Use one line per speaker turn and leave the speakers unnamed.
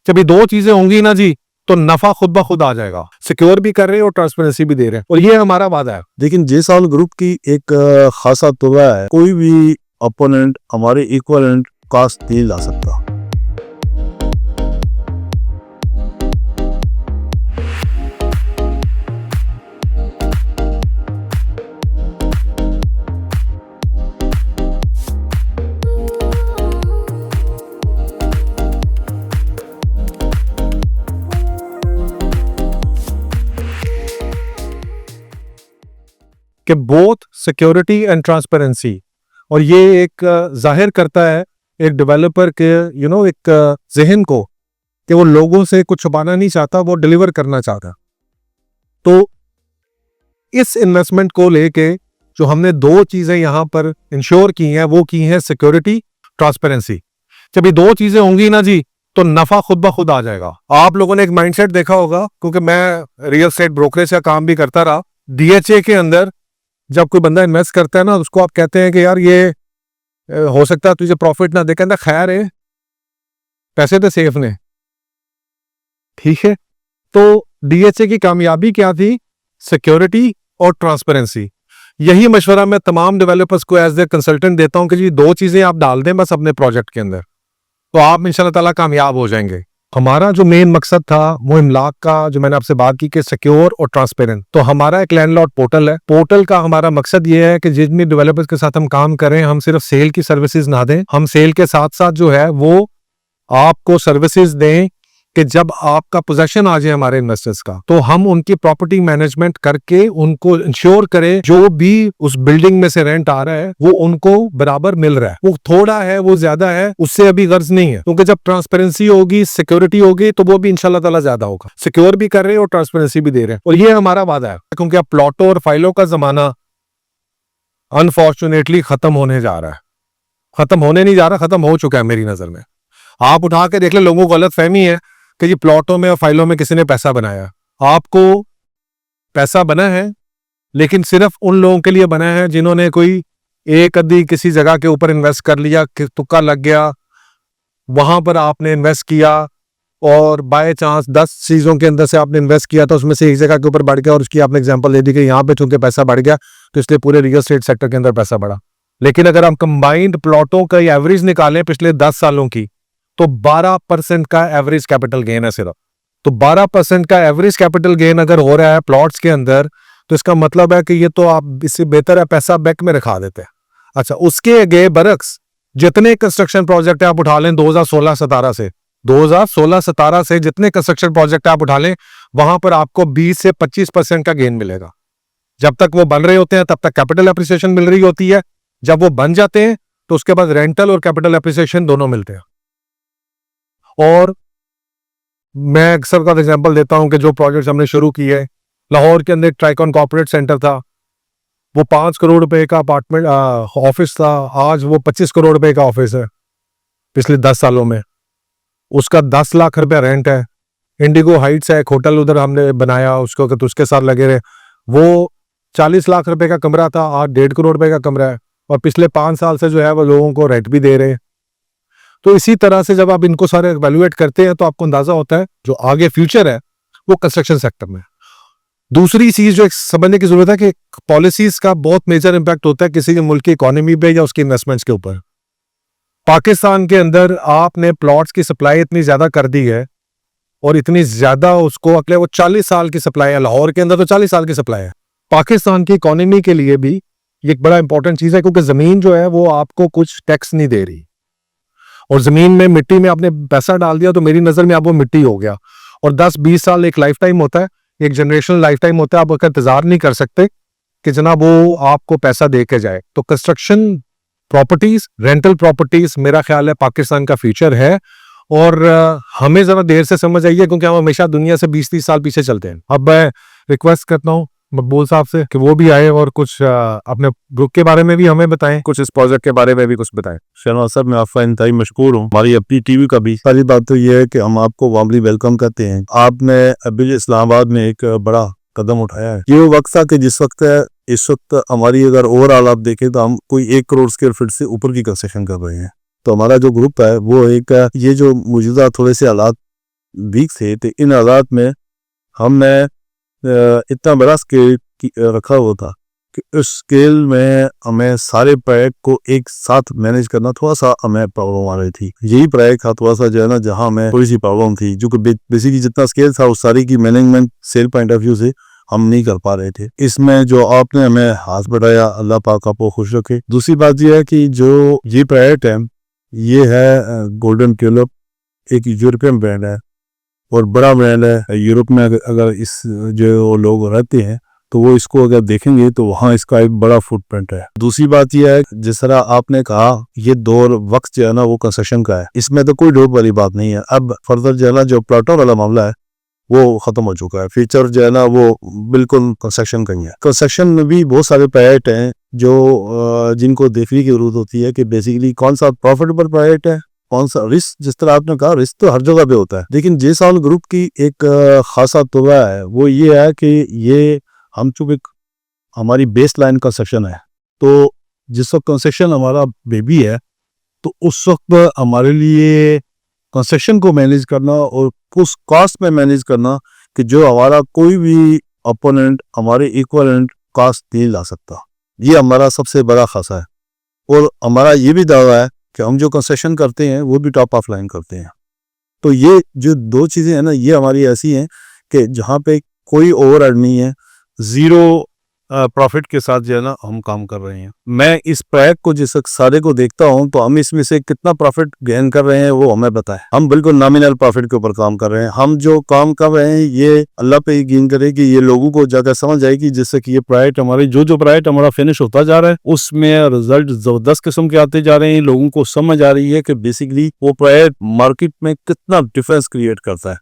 जब ये दो चीजें होंगी ना जी, तो नफा खुद ब खुद आ जाएगा। सिक्योर भी कर रहे हैं और ट्रांसपेरेंसी भी दे रहे हैं, और ये हमारा वादा है।
लेकिन जेसाल ग्रुप की एक खासा तोबा है, कोई भी अपोनेंट हमारे इक्वलेंट कास्ट नहीं ला सकता।
कि बोथ सिक्योरिटी एंड ट्रांसपेरेंसी, और ये एक जाहिर करता है एक डेवलपर के एक जहन को कि वो लोगों से कुछ छुपाना नहीं चाहता, वो डिलीवर करना चाहता। तो इस इन्वेस्टमेंट को लेके जो हमने दो चीजें यहां पर इंश्योर की हैं, वो की हैं सिक्योरिटी, ट्रांसपेरेंसी। जब ये दो चीजें होंगी ना जी, तो नफा खुद ब खुद आ जाएगा। आप लोगों ने एक माइंडसेट देखा होगा, क्योंकि मैं रियल एस्टेट ब्रोकरेज का काम भी करता रहा। डीएचए के अंदर जब कोई बंदा इन्वेस्ट करता है ना, उसको आप कहते हैं कि यार ये हो सकता है तुझे प्रॉफिट ना दे, कहता खैर है, पैसे तो सेफ ने, ठीक है। तो डीएचए की कामयाबी क्या थी? सिक्योरिटी और ट्रांसपेरेंसी। यही मशवरा मैं तमाम डेवलपर्स को एज ए कंसल्टेंट देता हूं कि जी दो चीजें आप डाल दें बस अपने प्रोजेक्ट के अंदर, तो आप इंशाल्लाह ताला कामयाब हो जाएंगे। हमारा जो मेन मकसद था वो इमलाक का, जो मैंने आपसे बात की कि सिक्योर और ट्रांसपेरेंट। तो हमारा एक लैंडलॉर्ड पोर्टल है। पोर्टल का हमारा मकसद ये है कि जितनी डेवलपर्स के साथ हम काम करें, हम सिर्फ सेल की सर्विसेज ना दें, हम सेल के साथ साथ जो है वो आपको सर्विसेज दें कि जब आपका पोजेशन आ जाए हमारे इन्वेस्टर्स का, तो हम उनकी प्रॉपर्टी मैनेजमेंट करके उनको इंश्योर करें जो भी उस बिल्डिंग में से रेंट आ रहा है वो उनको बराबर मिल रहा है। वो थोड़ा है, वो ज्यादा है, उससे अभी गर्ज नहीं है, क्योंकि जब ट्रांसपेरेंसी होगी, सिक्योरिटी होगी, तो वो भी इंशाल्लाह ताला ज्यादा होगा। सिक्योर भी कर रहे हैं और ट्रांसपेरेंसी भी दे रहे हैं, और ये हमारा वादा है। क्योंकि अब प्लॉटों और फाइलों का जमाना अनफॉर्चुनेटली खत्म होने जा रहा है। खत्म होने नहीं जा रहा, खत्म हो चुका है मेरी नजर में। आप उठा के देख ले, लोगों को गलत फहमी है कि ये प्लॉटों में और फाइलों में किसी ने पैसा बनाया। आपको पैसा बना है, लेकिन सिर्फ उन लोगों के लिए बना है जिन्होंने कोई एक आधी किसी जगह के ऊपर इन्वेस्ट कर लिया, तुक्का लग गया, वहां पर आपने इन्वेस्ट किया और बाय चांस 10 चीजों के अंदर से आपने इन्वेस्ट किया था, उसमें से एक जगह के ऊपर बढ़ गया और उसकी आपने एग्जांपल दे दी कि यहाँ पे चूंकि पैसा बढ़ गया तो इसलिए पूरे रियल एस्टेट सेक्टर के अंदर पैसा बढ़ा। लेकिन अगर हम कंबाइंड प्लॉटों का एवरेज निकालें पिछले 10 सालों की, तो 12% का एवरेज कैपिटल गेन है सिर्फ। तो 12% का एवरेज कैपिटल गेन अगर हो रहा है प्लॉट्स के अंदर, तो इसका मतलब है कि ये तो आप इससे बेहतर है पैसा बैंक में रखा देते हैं। अच्छा, उसके आगे बरक्स जितने कंस्ट्रक्शन प्रोजेक्ट आप उठा लें 2016-17 से, 2016-17 से जितने कंस्ट्रक्शन प्रोजेक्ट आप उठा लें, वहां पर आपको 20 से 25% का गेन मिलेगा। जब तक वो बन रहे होते हैं तब तक कैपिटल एप्रिसिएशन मिल रही होती है, जब वो बन जाते हैं तो उसके बाद रेंटल और कैपिटल एप्रिसिएशन दोनों मिलते हैं। और मैं अक्सर का एग्जांपल देता हूं कि जो प्रोजेक्ट्स हमने शुरू किए, लाहौर के अंदर एक ट्राइकॉन कॉर्पोरेट सेंटर था, वो 5 करोड़ रुपए का अपार्टमेंट ऑफिस था, आज वो 25 करोड़ रुपए का ऑफिस है पिछले 10 सालों में। उसका 10 लाख रुपया रेंट है। इंडिगो हाइट्स है एक होटल, उधर हमने बनाया उसको, तो उसके साथ लगे रहे। वो 40 लाख रुपए का कमरा था, आज 1.5 करोड़ रुपए का कमरा है, और पिछले 5 साल से जो है वो लोगों को रेंट भी दे रहे हैं। तो इसी तरह से जब आप इनको सारे एवेल्युएट करते हैं तो आपको अंदाजा होता है जो आगे फ्यूचर है वो कंस्ट्रक्शन सेक्टर में। दूसरी चीज जो समझने की जरूरत है कि पॉलिसीज का बहुत मेजर इंपैक्ट होता है किसी के मुल्क की इकोनॉमी पे या उसकी इन्वेस्टमेंट्स के ऊपर। पाकिस्तान के अंदर आपने प्लॉट्स की सप्लाई इतनी ज्यादा कर दी है, और इतनी ज्यादा उसको अगले वो 40 साल की सप्लाई है। लाहौर के अंदर तो 40 साल की सप्लाई है। पाकिस्तान की इकोनॉमी के लिए भी ये एक बड़ा इंपॉर्टेंट चीज है, क्योंकि जमीन जो है वो आपको कुछ टैक्स नहीं दे रही, और जमीन में मिट्टी में आपने पैसा डाल दिया तो मेरी नजर में आप वो मिट्टी हो गया। और 10-20 साल एक लाइफ टाइम होता है, एक जनरेशनल लाइफ टाइम होता है। आप उसका इंतजार नहीं कर सकते कि जनाब वो आपको पैसा दे के जाए। तो कंस्ट्रक्शन प्रॉपर्टीज, रेंटल प्रॉपर्टीज मेरा ख्याल है पाकिस्तान का फ्यूचर है, और हमें जरा देर से समझ आइए, क्योंकि हम हमेशा दुनिया से 20-30 साल पीछे चलते हैं। अब मैं रिक्वेस्ट करता हूँ मकबूल साहब से कि वो भी आए और कुछ अपने ग्रुप के बारे में भी हमें बताएं, कुछ इस प्रोजेक्ट के बारे में भी कुछ बताएं।
शहनाज साहब, मैं आपका इंतहाई मशकूर हूँ। हमारी अपनी टीवी का भी। पहली बात तो ये है कि हम आपको वार्मली वेलकम करते हैं। आपने अभी इस्लामाबाद में एक बड़ा कदम उठाया है। ये वो वक्त था कि जिस वक्त है, इस वक्त हमारी अगर ओवरऑल आप देखें तो हम कोई 1 करोड़ स्क्वायर फीट से ऊपर की कंस्ट्रक्शन कर रहे हैं। तो हमारा जो ग्रुप है वो एक ये जो मौजूदा थोड़े से हालात वीक थे, तो इन हालात में हमने इतना बड़ा स्केल रखा हुआ था कि उस स्केल में हमें सारे प्रोजेक्ट को एक साथ मैनेज करना थोड़ा सा हमें प्रॉब्लम आ रही थी। यही प्रोजेक्ट था थोड़ा सा जो है ना, जहाँ हमें थोड़ी सी प्रॉब्लम थी, जो कि बेसिकली जितना स्केल था उस सारी की management cell point of view से हम नहीं कर पा रहे थे। इसमें जो आपने हमें हाथ बढ़ाया, अल्लाह पाक आपको खुश रखे। दूसरी बात यह है कि जो ये प्रोजेक्ट है ये है गोल्डन ट्यूलिप, एक यूरोपियन ब्रांड है और बड़ा ब्रांड है यूरोप में। अगर इस जो लोग रहते हैं तो वो इसको अगर देखेंगे तो वहाँ इसका एक बड़ा फुटप्रिंट है। दूसरी बात यह है, जिस तरह आपने कहा, ये दौर वक्त जो है ना वो कंस्ट्रक्शन का है, इसमें तो कोई डोप वाली बात नहीं है। अब फर्दर जो है ना, जो प्लाटों वाला मामला है वो खत्म हो चुका है। फ्यूचर जो है ना वो बिल्कुल कंस्ट्रक्शन का ही है। कंस्ट्रक्शन में भी बहुत सारे प्रोजेक्ट हैं जो जिनको देखने की जरूरत होती है कि बेसिकली कौन सा प्रॉफिटेबल प्रोजेक्ट है, कौन सा रिस्क। जिस तरह आपने कहा, रिस्क तो हर जगह पे होता है, लेकिन जेसॉल ग्रुप की एक खासा तोबा है, वो ये है कि ये हम चूंकि हमारी बेस लाइन कंस्ट्रक्शन है, तो जिस वक्त कंस्ट्रक्शन हमारा बेबी है, तो उस वक्त हमारे लिए कंस्ट्रक्शन को मैनेज करना और उस कॉस्ट में मैनेज करना कि जो हमारा कोई भी अपोनेंट हमारे इक्वलेंट कॉस्ट नहीं ला सकता, ये हमारा सबसे बड़ा खासा है। और हमारा ये भी दावा है कि हम जो कंस्ट्रक्शन करते हैं वो भी टॉप ऑफ लाइन करते हैं। तो ये जो दो चीज़ें हैं ना, ये हमारी ऐसी हैं कि जहाँ पे कोई ओवरहेड नहीं है, जीरो प्रॉफिट के साथ जो है ना हम काम कर रहे हैं। मैं इस प्रोजेक्ट को जिस सारे को देखता हूं तो हम इसमें से कितना प्रॉफिट गेन कर रहे हैं वो हमें बताएं। हम बिल्कुल नॉमिनल प्रॉफिट के ऊपर काम कर रहे हैं। हम जो काम कर रहे हैं ये अल्लाह पे यकीन करे कि ये लोगों को ज्यादा समझ आएगी, जिससे कि ये प्रोजेक्ट हमारे जो प्रोजेक्ट हमारा फिनिश होता जा रहा है उसमें रिजल्ट जबरदस्त किस्म के आते जा रहे हैं। लोगों को समझ आ रही है कि बेसिकली वो प्रोजेक्ट मार्केट में कितना डिफरेंस क्रिएट करता है।